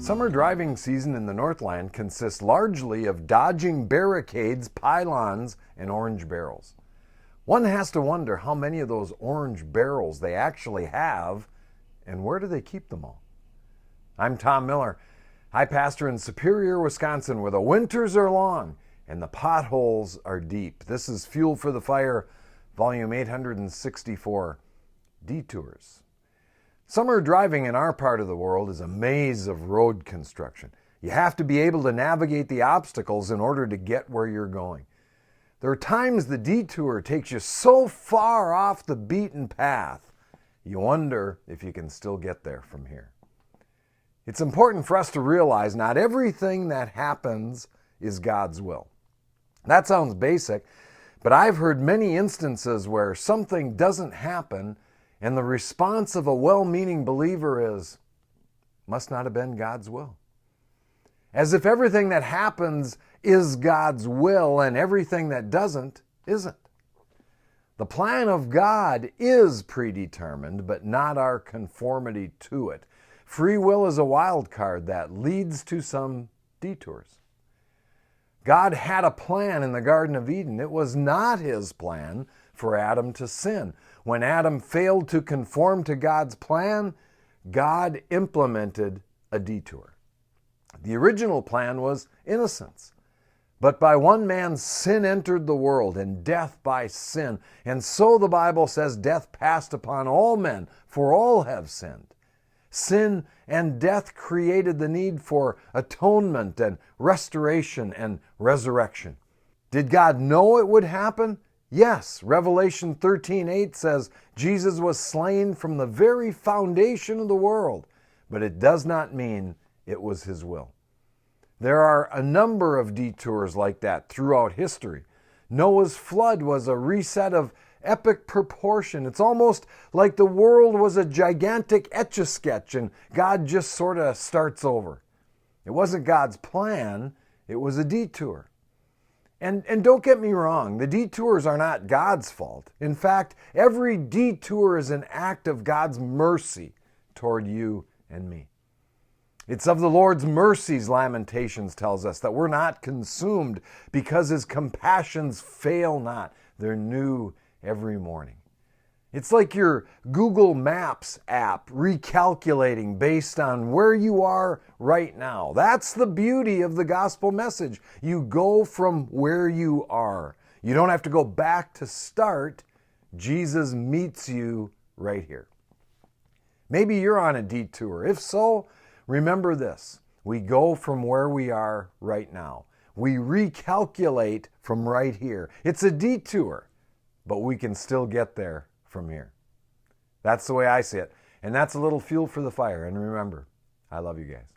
Summer driving season in the Northland consists largely of dodging barricades, pylons, and orange barrels. One has to wonder how many of those orange barrels they actually have and where do they keep them all. I'm Tom Miller. I pastor in Superior, Wisconsin, where the winters are long and the potholes are deep. This is Fuel for the Fire, volume 864, Detours. Summer driving in our part of the world is a maze of road construction. You have to be able to navigate the obstacles in order to get where you're going. There are times the detour takes you so far off the beaten path, you wonder if you can still get there from here. It's important for us to realize not everything that happens is God's will. That sounds basic, but I've heard many instances where something doesn't happen and the response of a well-meaning believer is, must not have been God's will. As if everything that happens is God's will and everything that doesn't isn't. The plan of God is predetermined, but not our conformity to it. Free will is a wild card that leads to some detours. God had a plan in the Garden of Eden. It was not His plan for Adam to sin. When Adam failed to conform to God's plan, God implemented a detour. The original plan was innocence. But by one man's sin entered the world, and death by sin. And so the Bible says death passed upon all men, for all have sinned. Sin and death created the need for atonement and restoration and resurrection. Did God know it would happen? Yes. Revelation 13:8 says Jesus was slain from the very foundation of the world, but it does not mean it was His will. There are a number of detours like that throughout history. Noah's flood was a reset of epic proportion. It's almost like the world was a gigantic Etch-a-Sketch and God just sort of starts over. It wasn't God's plan, it was a detour. And don't get me wrong, the detours are not God's fault. In fact, every detour is an act of God's mercy toward you and me. It's of the Lord's mercies, Lamentations tells us, that we're not consumed because His compassions fail not. They're new every morning. It's like your Google Maps app recalculating based on where you are right now. That's the beauty of the gospel message. You go from where you are. You don't have to go back to start. Jesus meets you right here. Maybe you're on a detour. If so, remember this. We go from where we are right now. We recalculate from right here. It's a detour, but we can still get there from here. That's the way I see it. And that's a little fuel for the fire. And remember, I love you guys.